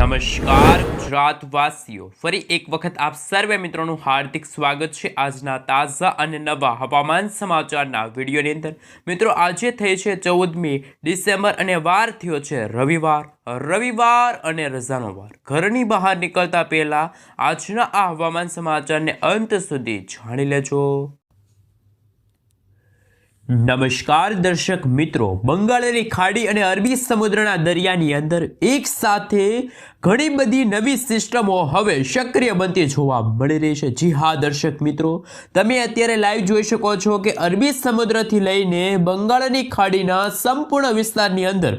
નમસ્કાર ગુજરાતવાસીઓ, ફરી એક વખત આપ સર્વે મિત્રોનું હાર્દિક સ્વાગત છે આજના તાજા અને નવા હવામાન સમાચારના વિડીયોની અંદર। મિત્રો, આજે થઈ છે 14મી ડિસેમ્બર અને વાર થયો છે રવિવાર અને રજાનો વાર। ઘરની બહાર નીકળતા પહેલા આજના આ હવામાન સમાચારને અંત સુધી જાણી લેજો। નમસ્કાર દર્શક મિત્રો, બંગાળની ખાડી અને અરબી સમુદ્રના દરિયાની અંદર એક સાથે ઘણી બધી નવી સિસ્ટમો હવે સક્રિય બનતી જોવા મળી રહી છે। જી હા દર્શક મિત્રો, તમે અત્યારે લાઈવ જોઈ શકો છો કે અરબી સમુદ્રથી લઈને બંગાળની ખાડીના સંપૂર્ણ વિસ્તારની અંદર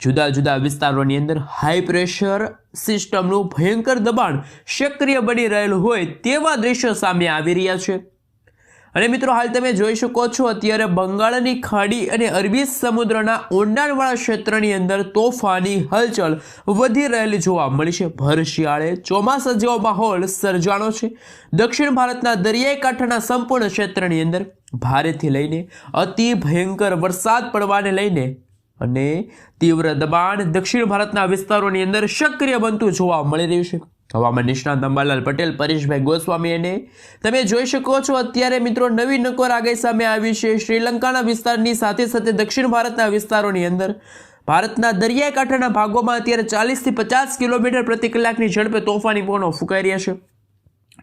જુદા જુદા વિસ્તારોની અંદર હાઈ પ્રેશર સિસ્ટમનું ભયંકર દબાણ સક્રિય બની રહેલું હોય તેવા દ્રશ્યો સામે આવી રહ્યા છે। અને મિત્રો, હાલ તમે જોઈ શકો છો અત્યારે બંગાળની ખાડી અને અરબી સમુદ્રના ઊંડાણવાળા ક્ષેત્રની અંદર તોફાની હલચલ વધી રહેલી જોવા મળી છે। ભર શિયાળે ચોમાસા જેવો માહોલ સર્જાણો છે। દક્ષિણ ભારતના દરિયાઈ કાંઠાના સંપૂર્ણ ક્ષેત્રની અંદર ભારેથી લઈને અતિ ભયંકર વરસાદ પડવાને લઈને અને તીવ્ર દબાણ દક્ષિણ ભારતના વિસ્તારોની અંદર સક્રિય બનતું જોવા મળી રહ્યું છે। હવામાન નિષ્ણાત અંબાલાલ પટેલ, પરેશભાઈ ગોસ્વામી અને તમે જોઈ શકો છો અત્યારે મિત્રો નવી નક્કોર આગાહી સામે આવી છે। શ્રીલંકાના વિસ્તારની સાથે સાથે દક્ષિણ ભારતના વિસ્તારોની અંદર ભારતના દરિયાઈ કાંઠાના ભાગોમાં અત્યારે 40 થી 50 કિલોમીટર પ્રતિ કલાકની ઝડપે તોફાની પવનો ફૂંકાઈ રહ્યા છે।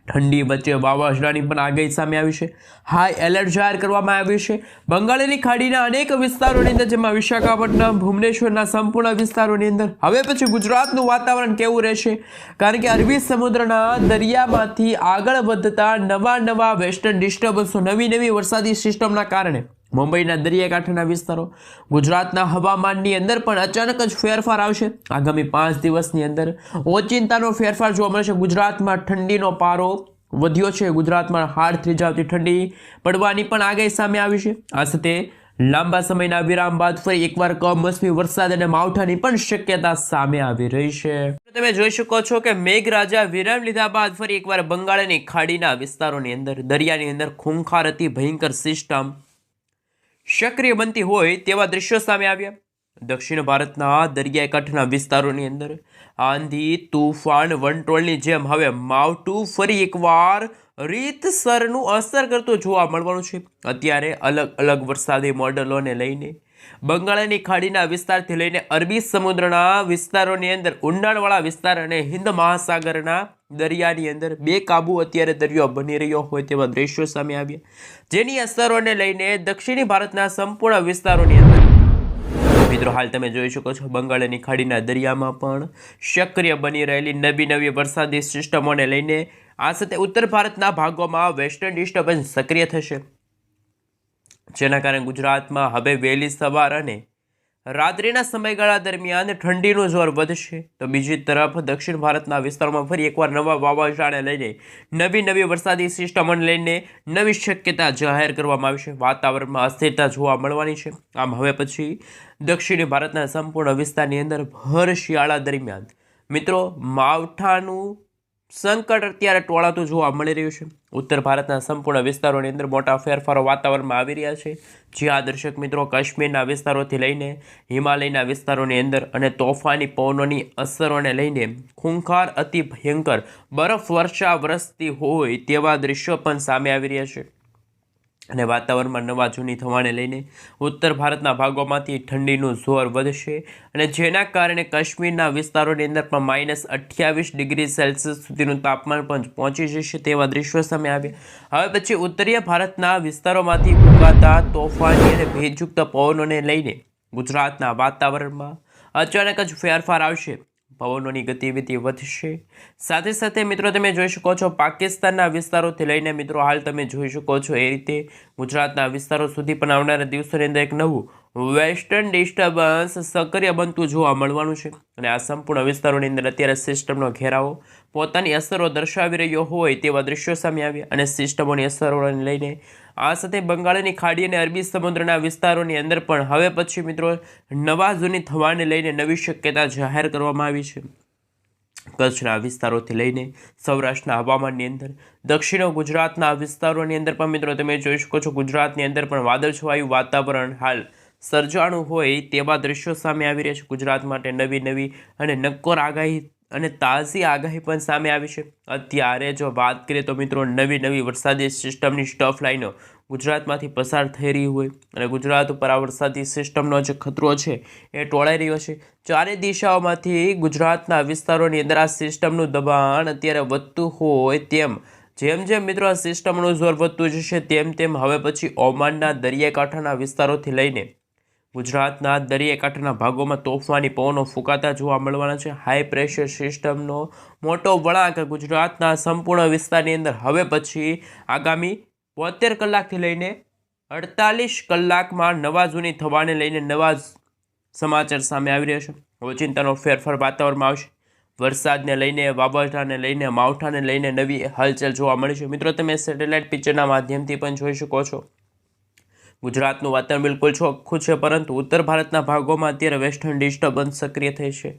ઠંડી વચ્ચે વાવાઝોડાની પણ આગાહી સામે આવી છે। હાઈ એલર્ટ જાહેર કરવામાં આવ્યું છે। બંગાળની ખાડીના અનેક વિસ્તારોની અંદર જેમાં વિશાખાપટ્ટનમ, ભુવનેશ્વરના સંપૂર્ણ વિસ્તારોની અંદર હવે પછી ગુજરાતનું વાતાવરણ કેવું રહેશે, કારણ કે અરબી સમુદ્રના દરિયામાંથી આગળ વધતા નવા વેસ્ટર્ન ડિસ્ટર્બન્સો, નવી વરસાદી સિસ્ટમના કારણે મુંબઈના દરિયાકાંઠાના વિસ્તારો, ગુજરાતના હવામાનની અંદર પણ અચાનક જ ફેરફાર આવશે। આગામી 5 દિવસની અંદર ઓચિંતાનો ફેરફાર જોવા મળશે। ગુજરાતમાં ઠંડીનો પારો વધ્યો છે। ગુજરાતમાં હાડ થીજાવતી ઠંડી પડવાની પણ આગાહી સામે આવી છે। આ સાથે લાંબા સમયના વિરામ બાદ ફરી એકવાર કમોસમી વરસાદ અને માવઠાની પણ શક્યતા સામે આવી રહી છે। તમે જોઈ શકો છો કે મેઘરાજા વિરામ લીધા બાદ ફરી એકવાર બંગાળની ખાડીના વિસ્તારોની અંદર દરિયાની અંદર ખૂંખાર અતિ ભયંકર સિસ્ટમ સક્રિય બનતી હોય તેવા દ્રશ્યો સામે આવ્યા। દક્ષિણ ભારતના દરિયાઈ કાંઠાના વિસ્તારોની અંદર આંધી, તૂફાન, વંટોળની જેમ હવે માવઠું ફરી એકવાર રીતસરનું અસર કરતું જોવા મળવાનું છે। અત્યારે અલગ વરસાદી મોડલોને લઈને બંગાળની ખાડીના વિસ્તારથી લઈને અરબી સમુદ્રના વિસ્તારોની અંદર ઊંડાણવાળા વિસ્તાર અને હિન્દ મહાસાગરના દરિયાની અંદર બેકાબુ અત્યારે દરિયો બની રહ્યો હોય તેવા દ્રશ્યો સામે આવ્યા, જેની અસરોને લઈને દક્ષિણી ભારતના સંપૂર્ણ વિસ્તારોની અંદર મિત્રો હાલ તમે જોઈ શકો છો બંગાળની ખાડીના દરિયામાં પણ સક્રિય બની રહેલી નવી વરસાદી સિસ્ટમોને લઈને આ સાથે ઉત્તર ભારતના ભાગોમાં વેસ્ટર્ન ડિસ્ટર્બન્સ સક્રિય થશે, જેના કારણે ગુજરાતમાં હવે વહેલી સવાર અને રાત્રિના સમયગાળા દરમિયાન ઠંડીનું જોર વધશે। તો બીજી તરફ દક્ષિણ ભારતના વિસ્તારોમાં ફરી એકવાર નવા વાવાઝોડાને લઈને નવી વરસાદી સિસ્ટમોને લઈને નવી શક્યતા જાહેર કરવામાં આવી છે। વાતાવરણમાં અસ્થિરતા જોવા મળવાની છે। આમ હવે પછી દક્ષિણી ભારતના સંપૂર્ણ વિસ્તારની અંદર ભર શિયાળા દરમિયાન મિત્રો માવઠાનું સંકટ અત્યારે ટોળાતું જોવા મળી રહ્યું છે। ઉત્તર ભારતના સંપૂર્ણ વિસ્તારોની અંદર મોટા ફેરફારો વાતાવરણમાં આવી રહ્યા છે। જ્યાં દર્શક મિત્રો કાશ્મીરના વિસ્તારોથી લઈને હિમાલયના વિસ્તારોની અંદર અને તોફાની પવનોની અસરોને લઈને ખૂંખાર અતિ ભયંકર બરફ વર્ષા વરસતી હોય તેવા દ્રશ્યો પણ સામે આવી રહ્યા છે। અને વાતાવરણમાં નવા જૂની થવાને લઈને ઉત્તર ભારતના ભાગોમાંથી ઠંડીનું જોર વધશે અને જેના કારણે કાશ્મીરના વિસ્તારોની અંદર પણ -28 ડિગ્રી સેલ્સિયસ સુધીનું તાપમાન પણ પહોંચી જશે તેવા દ્રશ્યો સામે આવ્યા। હવે પછી ઉત્તરીય ભારતના વિસ્તારોમાંથી ફૂંકાતા તોફાની અને ભેજયુક્ત પવનોને લઈને ગુજરાતના વાતાવરણમાં અચાનક જ ફેરફાર આવશે। પવનોની ગતિવિધિ વધશે। સાથે સાથે મિત્રો તમે જોઈ શકો છો પાકિસ્તાનના વિસ્તારોથી લઈને મિત્રો હાલ તમે જોઈ શકો છો એ રીતે ગુજરાતના વિસ્તારો સુધી પણ આવનારા દિવસોની અંદર એક નવું વેસ્ટર્ન ડિસ્ટર્બન્સ સક્રિય બનતું જોવા મળવાનું છે। અને આ સંપૂર્ણ વિસ્તારોની અંદર અત્યારે સિસ્ટમનો ઘેરાવો પોતાની અસરો દર્શાવી રહ્યો હોય તેવા દ્રશ્યો સામે આવ્યા। અને સિસ્ટમોની અસરોને લઈને આ સાથે બંગાળની ખાડી અને અરબી સમુદ્રના વિસ્તારોની અંદર પણ હવે પછી મિત્રો નવા જૂની થવાને લઈને નવી શક્યતા જાહેર કરવામાં આવી છે। કચ્છના વિસ્તારોથી લઈને સૌરાષ્ટ્રના હવામાનની અંદર દક્ષિણ ગુજરાતના વિસ્તારોની અંદર પણ મિત્રો તમે જોઈ શકો છો ગુજરાતની અંદર પણ વાદળછવાયું વાતાવરણ હાલ સર્જાણું હોય તેવા દ્રશ્યો સામે આવી રહ્યા છે। ગુજરાત માટે નવી અને નક્કોર આગાહી અને તાજી આગાહી પણ સામે આવી છે. અત્યારે જો વાત કરીએ તો મિત્રો નવી વરસાદી સિસ્ટમની સ્ટફ લાઈનો ગુજરાતમાંથી પસાર થઈ રહી હોય અને ગુજરાત ઉપર આ વરસાદી સિસ્ટમનો જે ખતરો છે એ ટોળાઈ રહ્યો છે. ચારે દિશાઓમાંથી ગુજરાતના વિસ્તારોની અંદર આ સિસ્ટમનું દબાણ અત્યારે વધતું હોય જેમ મિત્રો આ સિસ્ટમનું જોર વધતું જશે તેમ હવે પછી ઓમાનના દરિયાકાંઠાના વિસ્તારોથી લઈને ગુજરાતના દરિયાકાંઠાના ભાગોમાં તોફાની પવનો ફૂંકાતા જોવા મળવાના છે. હાઈ પ્રેશર સિસ્ટમનો મોટો વળાંક ગુજરાતના સંપૂર્ણ વિસ્તારની અંદર હવે પછી આગામી 72 કલાકથી લઈને 48 કલાકમાં નવા જૂની થવાને લઈને નવા સમાચાર સામે આવી રહ્યા છે. ઓચિંતાનો ફેરફાર વાતાવરણમાં આવશે. વરસાદને લઈને, વાવાઝોડાને લઈને, માવઠાને લઈને નવી હલચલ જોવા મળી છે. મિત્રો તમે સેટેલાઇટ પિક્ચરના માધ્યમથી પણ જોઈ શકો છો. ગુજરાતનું વાતાવરણ બિલકુલ ચોખ્ખું છે, પરંતુ ઉત્તર ભારતના ભાગોમાં અત્યારે વેસ્ટર્ન ડિસ્ટર્બન્સ સક્રિય થઈ છે.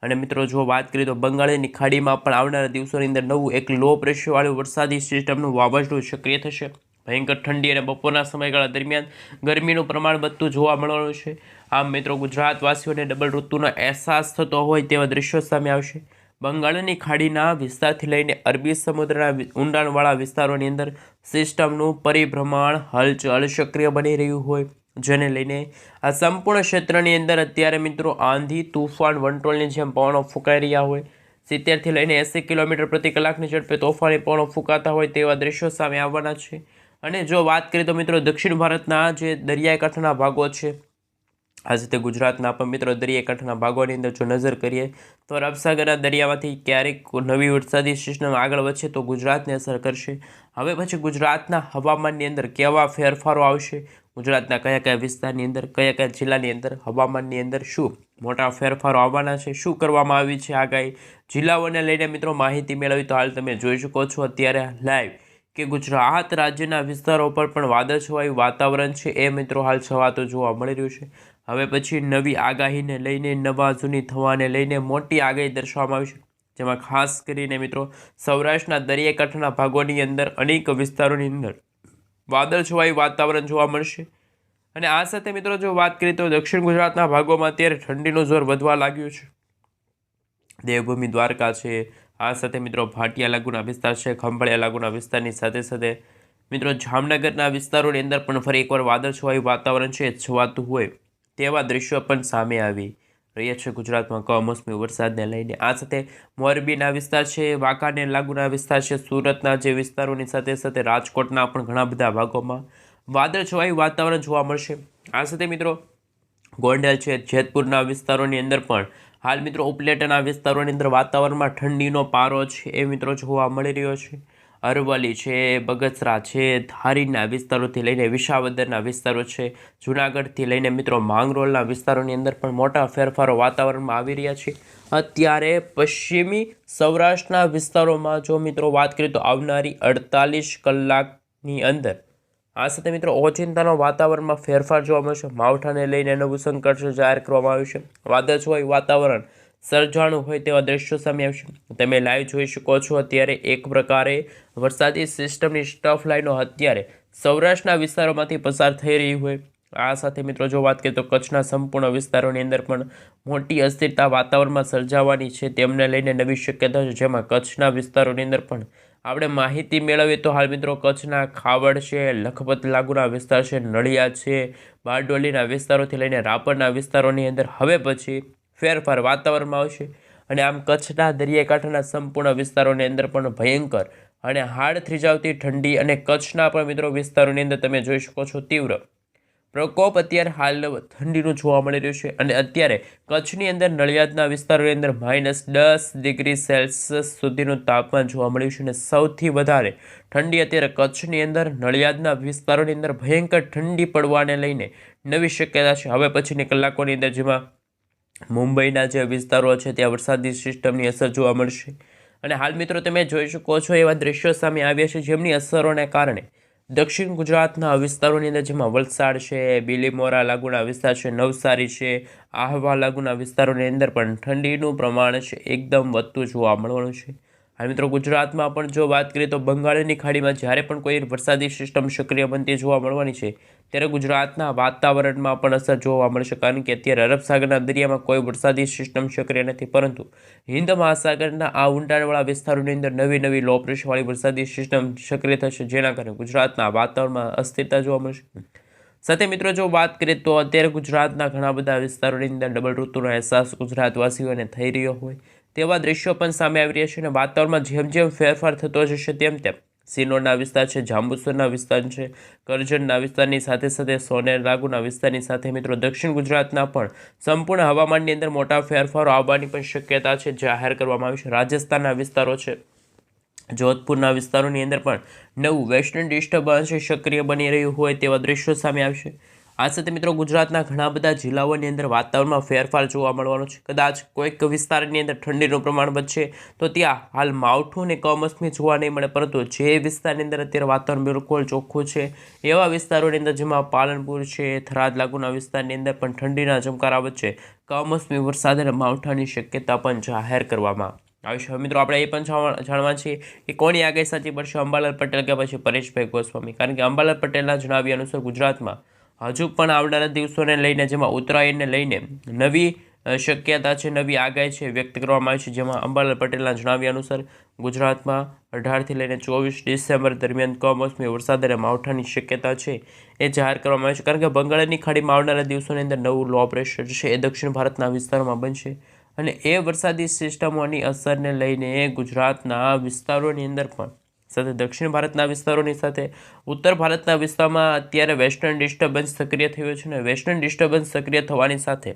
અને મિત્રો જો વાત કરીએ તો બંગાળની ખાડીમાં પણ આવનારા દિવસોની અંદર નવું એક લો પ્રેશરવાળું વરસાદી સિસ્ટમનું વાવાઝોડું સક્રિય થશે. ભયંકર ઠંડી અને બપોરના સમયગાળા દરમિયાન ગરમીનું પ્રમાણ વધતું જોવા મળવાનું છે. આમ મિત્રો ગુજરાતવાસીઓને ડબલ ઋતુનો અહેસાસ થતો હોય તેવા દ્રશ્યો સામે આવશે. બંગાળની ખાડીના વિસ્તારથી લઈને અરબી સમુદ્રના ઊંડાણવાળા વિસ્તારોની અંદર સિસ્ટમનું પરિભ્રમણ હલચલ સક્રિય બની રહ્યું હોય, જેને લઈને આ સંપૂર્ણ ક્ષેત્રની અંદર અત્યારે મિત્રો આંધી, તૂફાન, વંટોળની જેમ પવનો ફૂંકાઈ રહ્યા હોય. 70થી લઈને 80 કિલોમીટર પ્રતિ કલાકની ઝડપે તોફાની પવનો ફૂંકાતા હોય તેવા દ્રશ્યો સામે આવવાના છે. અને જો વાત કરીએ તો મિત્રો દક્ષિણ ભારતના જે દરિયાકાંઠાના ભાગો છે, આજે તે ગુજરાતના પણ મિત્રો દરિયાકાંઠાના ભાગોની અંદર જો નજર કરીએ તો અરબ સાગરના દરિયામાંથી ક્યારેક નવી વરસાદી સિસ્ટમ આગળ વધશે તો ગુજરાતને અસર કરશે. હવે પછી ગુજરાતના હવામાનની અંદર કેવા ફેરફારો આવશે, ગુજરાતના કયા વિસ્તારની અંદર, કયા જિલ્લાની અંદર હવામાનની અંદર શું મોટા ફેરફારો આવવાના છે, શું કરવામાં આવી છે આગાહી, જિલ્લાઓને લઈને મિત્રો માહિતી મેળવી તો હાલ તમે જોઈ શકો છો અત્યારે લાઈવ કે ગુજરાત રાજ્યના વિસ્તારો પર પણ વાદળછવાયું વાતાવરણ છે એ મિત્રો હાલ છવાતું જોવા મળી રહ્યું છે. હવે પછી નવી આગાહીને લઈને, નવા જૂની થવાને લઈને મોટી આગાહી દર્શાવવામાં આવી છે, જેમાં ખાસ કરીને મિત્રો સૌરાષ્ટ્રના દરિયાકાંઠાના ભાગોની અંદર અનેક વિસ્તારોની અંદર વાદળછવાયું વાતાવરણ જોવા મળશે. અને આ સાથે મિત્રો જો વાત કરીએ તો દક્ષિણ ગુજરાતના ભાગોમાં અત્યારે ઠંડીનું જોર વધવા લાગ્યું છે. દેવભૂમિ દ્વારકા છે, આ સાથે મિત્રો ભાટિયા લાગુના વિસ્તાર છે, ખંભાળિયા લાગુના વિસ્તારની સાથે મિત્રો જામનગરના વિસ્તારોની અંદર પણ ફરી એકવાર વાદળછવાયું વાતાવરણ છે છવાતું હોય તેવા દ્રશ્યો પણ સામે આવી રહ્યા છે ગુજરાતમાં કમોસમી વરસાદને લઈને. આ સાથે મોરબીના વિસ્તાર છે, વાંકાને લાગુના વિસ્તાર છે, સુરતના જે વિસ્તારોની સાથે રાજકોટના પણ ઘણા બધા ભાગોમાં વાદળછવાયું વાતાવરણ જોવા મળશે. આ સાથે મિત્રો ગોંડલ છે, જેતપુરના વિસ્તારોની અંદર પણ હાલ મિત્રો ઉપલેટાના વિસ્તારોની અંદર વાતાવરણમાં ઠંડીનો પારો છે એ મિત્રો જોવા મળી રહ્યો છે. અરવલ્લી છે, બગસરા છે, ધારીના વિસ્તારોથી લઈને વિસાવદરના વિસ્તારો છે, જૂનાગઢથી લઈને મિત્રો માંગરોળના વિસ્તારોની અંદર પણ મોટા ફેરફારો વાતાવરણમાં આવી રહ્યા છે. અત્યારે પશ્ચિમી સૌરાષ્ટ્રના વિસ્તારોમાં જો મિત્રો વાત કરીએ તો આવનારી 48 કલાકની અંદર આ સાથે મિત્રો ઓચિંતાનો વાતાવરણમાં ફેરફાર જોવા મળશે. માવઠાને લઈને નવું સંકટ જાહેર કરવામાં આવ્યું છે. વાદળછવાયું વાતાવરણ સર્જાણું હોય તેવા દ્રશ્યો સામે આવશે. તમે લાઈવ જોઈ શકો છો અત્યારે એક પ્રકારે વરસાદી સિસ્ટમની સ્ટફ લાઈનો અત્યારે સૌરાષ્ટ્રના વિસ્તારોમાંથી પસાર થઈ રહી હોય. આ સાથે મિત્રો જો વાત કરીએ તો કચ્છના સંપૂર્ણ વિસ્તારોની અંદર પણ મોટી અસ્થિરતા વાતાવરણમાં સર્જાવાની છે, તેમને લઈને નવી શક્યતા છે, જેમાં કચ્છના વિસ્તારોની અંદર પણ આપણે માહિતી મેળવીએ તો હાલ મિત્રો કચ્છના ખાવડ છે, લખપત લાગુના વિસ્તાર છે, નડિયાદ છે, બારડોલીના વિસ્તારોથી લઈને રાપરના વિસ્તારોની અંદર હવે પછી ફેરફાર વાતાવરણમાં આવશે. અને આમ કચ્છના દરિયાકાંઠાના સંપૂર્ણ વિસ્તારોની અંદર પણ ભયંકર અને હાડ થીજાવતી ઠંડી અને કચ્છના પણ મિત્રો વિસ્તારોની અંદર તમે જોઈ શકો છો તીવ્ર પ્રકોપ અત્યારે હાલ ઠંડીનું જોવા મળી રહ્યું છે. અને અત્યારે કચ્છની અંદર નડિયાદના વિસ્તારોની અંદર -10 ડિગ્રી સેલ્સિયસ સુધીનું તાપમાન જોવા મળ્યું છે. અને સૌથી વધારે ઠંડી અત્યારે કચ્છની અંદર નડિયાદના વિસ્તારોની અંદર ભયંકર ઠંડી પડવાને લઈને નવી શક્યતા છે હવે પછીની કલાકોની અંદર, જેમાં મુંબઈના જે વિસ્તારો છે ત્યાં વરસાદી સિસ્ટમની અસર જોવા મળશે. અને હાલ મિત્રો તમે જોઈ શકો છો એવા દ્રશ્યો સામે આવ્યા છે જેમની અસરોને કારણે દક્ષિણ ગુજરાતના વિસ્તારોની અંદર, જેમાં વલસાડ છે, બિલીમોરા લાગુના વિસ્તાર છે, નવસારી છે, આહવા લાગુના વિસ્તારોની અંદર પણ ઠંડીનું પ્રમાણ છે એકદમ વધતું જોવા મળવાનું છે. હાલ મિત્રો ગુજરાતમાં પણ જો વાત કરીએ તો બંગાળની ખાડીમાં જ્યારે પણ કોઈ વરસાદી સિસ્ટમ સક્રિય બનતી જોવા મળવાની છે ત્યારે ગુજરાતના વાતાવરણમાં પણ અસર જોવા મળશે, કારણ કે અત્યારે અરબ સાગરના દરિયામાં કોઈ વરસાદી સિસ્ટમ સક્રિય નથી, પરંતુ હિન્દ મહાસાગરના આ ઊંડાણવાળા વિસ્તારોની અંદર નવી નવી લો પ્રેશરવાળી વરસાદી સિસ્ટમ સક્રિય થશે, જેના કારણે ગુજરાતના વાતાવરણમાં અસ્થિરતા જોવા મળશે। સાથે મિત્રો જો વાત કરીએ તો અત્યારે ગુજરાતના ઘણા બધા વિસ્તારોની અંદર ડબલ ઋતુનો અહેસાસ ગુજરાતવાસીઓને થઈ રહ્યો હોય તેવા દ્રશ્યો પણ સામે આવી રહ્યા છે અને વાતાવરણમાં જેમ જેમ ફેરફાર થતો જશે તેમ તેમ સિનોરના વિસ્તાર છે, જાંબુસરના વિસ્તાર છે, કરજણના વિસ્તારની સાથે સાથે સોનેર લાગુના વિસ્તારની સાથે મિત્રો દક્ષિણ ગુજરાતના પણ સંપૂર્ણ હવામાનની અંદર મોટા ફેરફારો આવવાની પણ શક્યતા છે જાહેર કરવામાં આવી છે। રાજસ્થાનના વિસ્તારો છે, જોધપુરના વિસ્તારોની અંદર પણ નવું વેસ્ટર્ન ડિસ્ટર્બન્સ સક્રિય બની રહ્યું હોય તેવા દ્રશ્યો સામે આવશે। આ સાથે મિત્રો ગુજરાતના ઘણા બધા જિલ્લાઓની અંદર વાતાવરણમાં ફેરફાર જોવા મળવાનો છે। કદાચ કોઈક વિસ્તારની અંદર ઠંડીનું પ્રમાણ વધશે તો ત્યાં હાલ માવઠું અને કમોસમી જોવા નહીં મળે, પરંતુ જે વિસ્તારની અંદર અત્યારે વાતાવરણ બિલકુલ ચોખ્ખું છે એવા વિસ્તારોની અંદર જેમાં પાલનપુર છે, થરાદ લાગુના વિસ્તારની અંદર પણ ઠંડીના ચમકારા વચ્ચે કમોસમી વરસાદ અને માવઠાની શક્યતા પણ જાહેર કરવામાં આવી છે। મિત્રો આપણે એ પણ જાણવા છીએ કે કોની આગાહી સાચી પડશે, અંબાલાલ પટેલ કે પછી પરેશભાઈ ગોસ્વામી, કારણ કે અંબાલાલ પટેલના જણાવ્યા અનુસાર ગુજરાતમાં હજુ પણ આવનારા દિવસોને લઈને જેમાં ઉત્તરાયણને લઈને નવી શક્યતા છે, નવી આગાહી છે વ્યક્ત કરવામાં આવી છે, જેમાં અંબાલાલ પટેલના જણાવ્યા અનુસાર ગુજરાતમાં 18થી લઈને 24 ડિસેમ્બર દરમિયાન કમોસમી વરસાદ અને માવઠાની શક્યતા છે એ જાહેર કરવામાં આવી છે, કારણ કે બંગાળની ખાડીમાં આવનારા દિવસોની અંદર નવું લો પ્રેશર છે એ દક્ષિણ ભારતના વિસ્તારોમાં બનશે અને એ વરસાદી સિસ્ટમોની અસરને લઈને ગુજરાતના વિસ્તારોની અંદર પણ સાથે દક્ષિણ ભારતના વિસ્તારોની સાથે ઉત્તર ભારતના વિસ્તારમાં અત્યારે વેસ્ટર્ન ડિસ્ટર્બન્સ સક્રિય થયો છે અને વેસ્ટર્ન ડિસ્ટર્બન્સ સક્રિય થવાની સાથે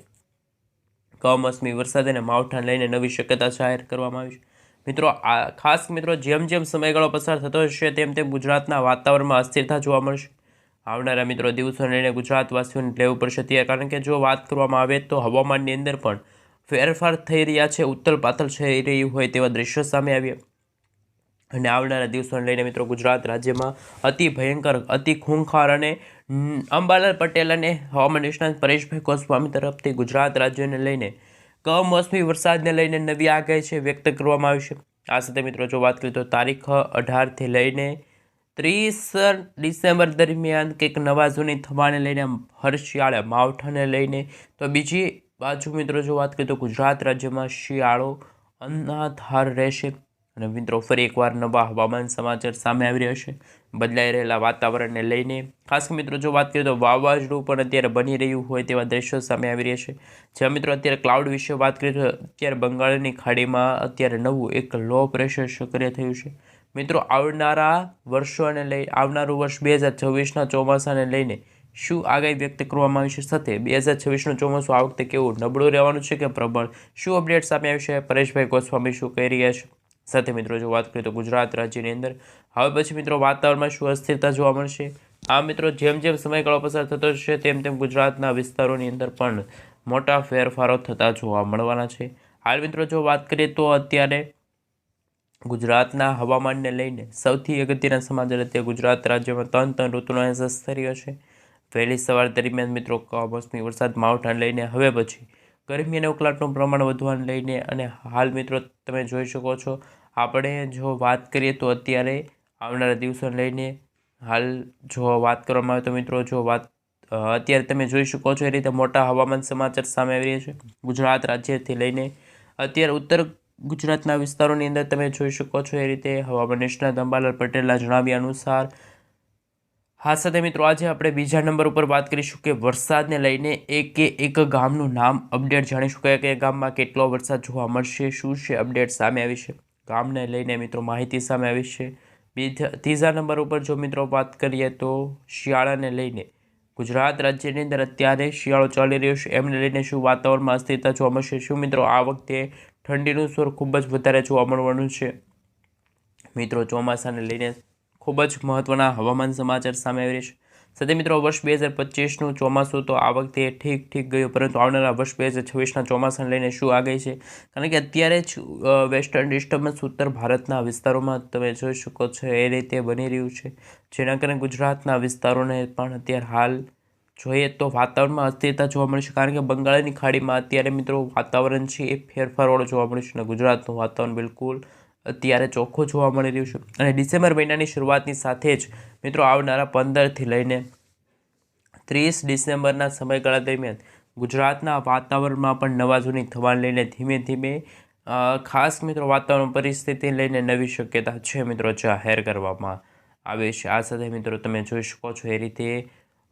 કમોસમી વરસાદ અને માવઠાને લઈને નવી શક્યતા જાહેર કરવામાં આવી છે। મિત્રો આ ખાસ મિત્રો જેમ જેમ સમયગાળો પસાર થતો હશે તેમ તેમ ગુજરાતના વાતાવરણમાં અસ્થિરતા જોવા મળશે। આવનારા મિત્રો દિવસોને લઈને ગુજરાતવાસીઓને લેવું પડશે ત્યારે, કારણ કે જો વાત કરવામાં આવે તો હવામાનની અંદર પણ ફેરફાર થઈ રહ્યા છે, ઉથલ પાથલ થઈ રહ્યું હોય તેવા દ્રશ્યો સામે આવ્યા અને આવનારા દિવસોને લઈને મિત્રો ગુજરાત રાજ્યમાં અતિ ભયંકર, અતિ ખૂંખાર અને અંબાલાલ પટેલ અને હવામાન નિષ્ણાત પરેશભાઈ ગોસ્વામી તરફથી ગુજરાત રાજ્યને લઈને કમોસમી વરસાદને લઈને નવી આગાહી છે વ્યક્ત કરવામાં આવી છે। આ સાથે મિત્રો જો વાત કરીએ તો તારીખ 18થી લઈને 30 ડિસેમ્બર દરમિયાન કંઈક નવા જૂની થવાને લઈને હર શિયાળે માવઠાને લઈને તો બીજી બાજુ મિત્રો જો વાત કરીએ તો ગુજરાત રાજ્યમાં શિયાળો અનાધાર રહેશે અને મિત્રો ફરી એકવાર નવા હવામાન સમાચાર સામે આવી રહ્યા છે બદલાઈ રહેલા વાતાવરણને લઈને। ખાસ મિત્રો જો વાત કરીએ તો વાવાઝોડું પણ અત્યારે બની રહ્યું હોય તેવા દ્રશ્યો સામે આવી રહ્યા છે। જ્યાં મિત્રો અત્યારે ક્લાઉડ વિશે વાત કરીએ તો અત્યારે બંગાળની ખાડીમાં અત્યારે નવું એક લો પ્રેશર સક્રિય થયું છે। મિત્રો આવનારા વર્ષોને લઈ આવનારું વર્ષ 2026ના ચોમાસાને લઈને શું આગાહી વ્યક્ત કરવામાં આવી છે, સાથે 2026નું ચોમાસું આ વખતે કેવું નબળું રહેવાનું છે કે પ્રબળ, શું અપડેટ સામે આવી છે, પરેશભાઈ ગોસ્વામી શું કહી રહ્યા છે। સાથે મિત્રો જો વાત કરીએ તો ગુજરાત રાજ્યની અંદર હવે પછી મિત્રો વાતાવરણમાં શું અસ્થિરતા જોવા મળશે। આ મિત્રો જેમ જેમ સમયગાળો પસાર થતો જશે તેમ તેમ ગુજરાતના વિસ્તારોની અંદર પણ મોટા ફેરફારો થતા જોવા મળવાના છે। હાલ મિત્રો જો વાત કરીએ તો અત્યારે ગુજરાતના હવામાનને લઈને સૌથી અગત્યના સમાચાર અત્યારે ગુજરાત રાજ્યમાં ત્રણ ઋતુનો અહેસાસ થઈ રહ્યો છે। વહેલી સવાર દરમિયાન મિત્રો કમોસમી વરસાદ માવઠાને લઈને હવે પછી ગરમી અને ઉકળાટનું પ્રમાણ વધવાને લઈને અને હાલ મિત્રો તમે જોઈ શકો છો આપણે જો વાત કરીએ તો અત્યારે આવનારા દિવસોને લઈને હાલ જો વાત કરવામાં આવે તો મિત્રો જો વાત અત્યારે તમે જોઈ શકો છો એ રીતે મોટા હવામાન સમાચાર સામે આવી રહ્યા છે ગુજરાત રાજ્યથી લઈને અત્યારે ઉત્તર ગુજરાતના વિસ્તારોની અંદર તમે જોઈ શકો છો એ રીતે હવામાન નિષ્ણાત અંબાલાલ પટેલના જણાવ્યા અનુસાર। હા સાથે મિત્રો આજે આપણે બીજા નંબર ઉપર વાત કરીશું કે વરસાદને લઈને એક ગામનું નામ અપડેટ જાણીશું કે ગામમાં કેટલો વરસાદ જોવા મળશે, શું છે અપડેટ સામે આવી છે, ગામને લઈને મિત્રો માહિતી સામે આવી છે। ત્રીજા નંબર ઉપર જો મિત્રો વાત કરીએ તો શિયાળાને લઈને ગુજરાત રાજ્યની અંદર અત્યારે શિયાળો ચાલી રહ્યો છે એમને લઈને શું વાતાવરણમાં અસ્થિરતા જોવા મળશે, શું મિત્રો આ વખતે ઠંડીનું સ્વર ખૂબ જ વધારે જોવા મળવાનું છે। મિત્રો ચોમાસાને લઈને ખૂબ જ મહત્વના હવામાન સમાચાર સામે આવી રહ્યા છે। સાથે મિત્રો વર્ષ 2025નું ચોમાસું તો આ વખતે ઠીક ગયું, પરંતુ આવનારા વર્ષ 2026ના ચોમાસાને લઈને શું આગાહી છે, કારણ કે અત્યારે જ વેસ્ટર્ન ડિસ્ટર્બન્સ ઉત્તર ભારતના વિસ્તારોમાં તમે જોઈ શકો છો એ રીતે બની રહ્યું છે, જેના કારણે ગુજરાતના વિસ્તારોને પણ અત્યારે હાલ જોઈએ તો વાતાવરણમાં અસ્થિરતા જોવા મળશે, કારણ કે બંગાળની ખાડીમાં અત્યારે મિત્રો વાતાવરણ છે એ ફેરફારવાળું જોવા મળશે અને ગુજરાતનું વાતાવરણ બિલકુલ અત્યારે ચોખ્ખું જોવા મળી રહ્યું છે અને ડિસેમ્બર મહિનાની શરૂઆતની સાથે જ મિત્રો આવનારા 15થી લઈને 30 ડિસેમ્બરના સમયગાળા દરમિયાન ગુજરાતના વાતાવરણમાં પણ નવા જૂની થવાને લઈને ધીમે ધીમે ખાસ મિત્રો વાતાવરણ પરિસ્થિતિ લઈને નવી શક્યતા છે મિત્રો જાહેર કરવામાં આવે છે। આ સાથે મિત્રો તમે જોઈ શકો છો એ રીતે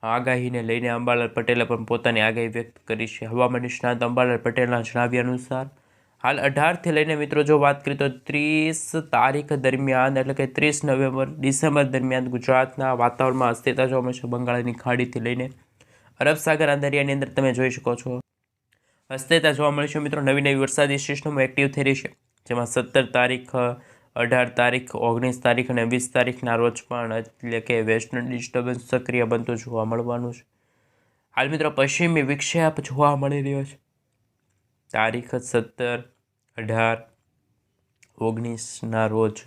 આગાહીને લઈને અંબાલાલ પટેલે પણ પોતાની આગાહી વ્યક્ત કરી છે। હવામાન નિષ્ણાત અંબાલાલ પટેલના જણાવ્યા અનુસાર હાલ 18થી લઈને મિત્રો જો વાત કરીએ તો 30 તારીખ દરમિયાન એટલે કે 30 ડિસેમ્બર દરમિયાન ગુજરાતના વાતાવરણમાં અસ્થિરતા જોવા મળશે। બંગાળની ખાડીથી લઈને અરબ સાગરના દરિયાની અંદર તમે જોઈ શકો છો અસ્થિરતા જોવા મળશે મિત્રો। નવી નવી વરસાદી સિસ્ટમો એક્ટિવ થઈ રહી છે, જેમાં 17 તારીખ 18 તારીખ 19 તારીખ અને 20 તારીખના રોજ પણ એટલે કે વેસ્ટર્ન ડિસ્ટર્બન્સ સક્રિય બનતું જોવા મળવાનું છે। હાલ મિત્રો પશ્ચિમી વિક્ષેપ જોવા મળી રહ્યો છે। તારીખ 17, 18, 19ના રોજ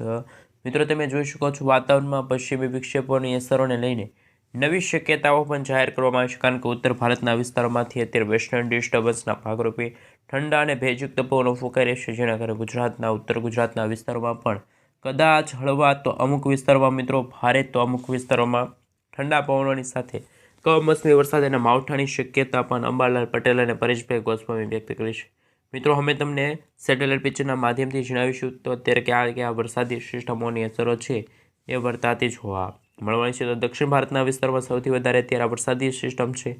મિત્રો તમે જોઈ શકો છો વાતાવરણમાં પશ્ચિમી વિક્ષેપોની અસરોને લઈને નવી શક્યતાઓ પણ જાહેર કરવામાં આવી છે, કારણ કે ઉત્તર ભારતના વિસ્તારોમાંથી અત્યારે વેસ્ટર્ન ડિસ્ટર્બન્સના ભાગરૂપે ઠંડા અને ભેજયુક્ત પવનો ફૂંકાઈ રહેશે, જેના કારણે ગુજરાતના ઉત્તર ગુજરાતના વિસ્તારોમાં પણ કદાચ હળવા તો અમુક વિસ્તારોમાં મિત્રો ભારે તો અમુક વિસ્તારોમાં ઠંડા પવનોની સાથે કમોસમી વરસાદ અને માવઠાની શક્યતા પણ અંબાલાલ પટેલ અને પરેશભાઈ ગોસ્વામી વ્યક્ત કરી છે। મિત્રો અમે તમને સેટેલાઇટ પિક્ચરના માધ્યમથી જણાવીશું તો અત્યારે કયા વરસાદી સિસ્ટમોની અસરો છે એ વર્તાતી જોવા મળવાની છે। તો દક્ષિણ ભારતના વિસ્તારોમાં સૌથી વધારે અત્યારે વરસાદી સિસ્ટમ છે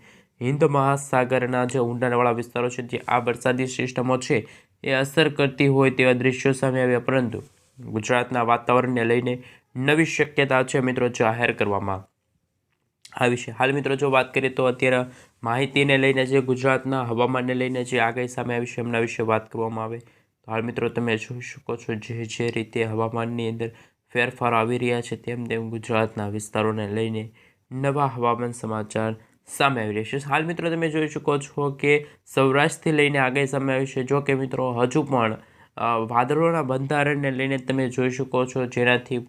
હિન્દ મહાસાગરના જે ઊંડાણવાળા વિસ્તારો છે જે આ વરસાદી સિસ્ટમો છે એ અસર કરતી હોય તેવા દ્રશ્યો સામે આવ્યા, પરંતુ ગુજરાતના વાતાવરણને લઈને નવી શક્યતા છે મિત્રો જાહેર કરવામાં આવી છે। હાલ મિત્રો જો વાત કરીએ તો અત્યારે માહિતીને લઈને જે ગુજરાતના હવામાનને લઈને જે આગાહી સામે આવી છે એમના વિશે વાત કરવામાં આવે તો હાલ મિત્રો તમે જોઈ શકો છો જે રીતે હવામાનની અંદર ફેરફારો આવી રહ્યા છે તેમ તેમ ગુજરાતના વિસ્તારોને લઈને નવા હવામાન સમાચાર સામે આવી રહ્યા છે। હાલ મિત્રો તમે જોઈ શકો છો કે સૌરાષ્ટ્રથી લઈને આગાહી સામે આવી છે, જો કે મિત્રો હજુ પણ વાદળોના બંધારણને લઈને તમે જોઈ શકો છો, જેનાથી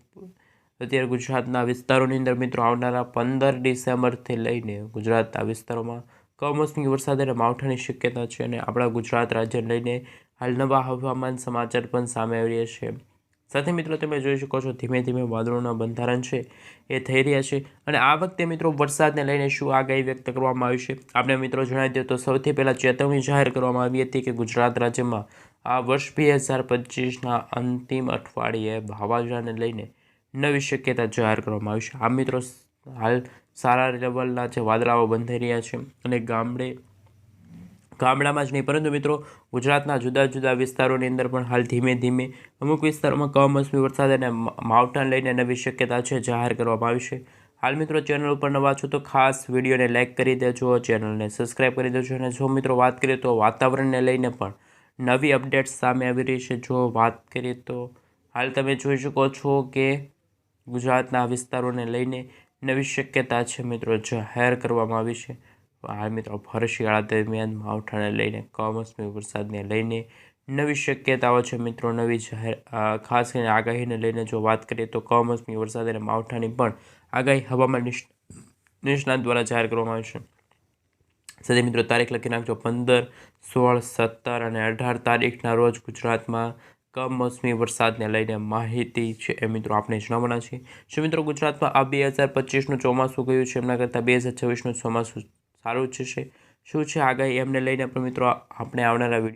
અત્યારે ગુજરાતના વિસ્તારોની અંદર મિત્રો આવનારા 15 ડિસેમ્બરથી લઈને ગુજરાતના વિસ્તારોમાં કમોસમી વરસાદ અને માવઠાની શક્યતા છે અને આપણા ગુજરાત રાજ્યને લઈને હાલ નવા હવામાન સમાચાર પણ સામે આવી રહ્યા છે। સાથે મિત્રો તમે જોઈ શકો છો ધીમે ધીમે વાદળોના બંધારણ છે એ થઈ રહ્યા છે અને આ વખતે મિત્રો વરસાદને લઈને શું આગાહી વ્યક્ત કરવામાં આવી છે આપણે મિત્રો જણાવી દઈએ તો સૌથી પહેલાં ચેતવણી જાહેર કરવામાં આવી હતી કે ગુજરાત રાજ્યમાં આ વર્ષ 2025ના અંતિમ અઠવાડિયે વાવાઝોડાને લઈને નવી શક્યતા જાહેર કરવામાં આવી છે। આ મિત્રો હાલ સારા લેવલના જે વાદળાઓ બંધાઈ રહ્યા છે અને ગામડામાં જ નહીં પરંતુ મિત્રો ગુજરાતના જુદા જુદા વિસ્તારોની અંદર પણ હાલ ધીમે ધીમે અમુક વિસ્તારોમાં કમોસમી વરસાદ અને માવઠાને લઈને નવી શક્યતા છે જાહેર કરવામાં આવી છે। હાલ મિત્રો ચેનલ ઉપર નવા છો તો ખાસ વિડીયોને લાઇક કરી દેજો, ચેનલને સબસ્ક્રાઈબ કરી દેજો અને જો મિત્રો વાત કરીએ તો વાતાવરણને લઈને પણ નવી અપડેટ્સ સામે આવી રહી છે। જો વાત કરીએ તો હાલ તમે જોઈ શકો છો કે ગુજરાતના વિસ્તારોને લઈને નવી શક્યતા છે મિત્રો જાહેર કરવામાં આવી છે। હાલ મિત્રો ભર શિયાળા દરમિયાન માવઠાને લઈને કમોસમી વરસાદને લઈને નવી શક્યતાઓ છે મિત્રો નવી ખાસ કરીને આગાહીને લઈને જો વાત કરીએ તો કમોસમી વરસાદ અને માવઠાની પણ આગાહી હવામાન નિષ્ણાત દ્વારા જાહેર કરવામાં આવી છે। સાથે મિત્રો તારીખ લખી નાખજો 15, 16, 17 અને 18 તારીખના રોજ ગુજરાતમાં કમોસમી વરસાદને લઈને માહિતી છે એ મિત્રો આપણે જણાવવાના છે। શું મિત્રો ગુજરાતમાં આ 2025નું ચોમાસું ગયું છે એમના કરતાં 2026નું ચોમાસું સારું જશે, શું છે આગાહી એમને લઈને પણ મિત્રો આપણે આવનારા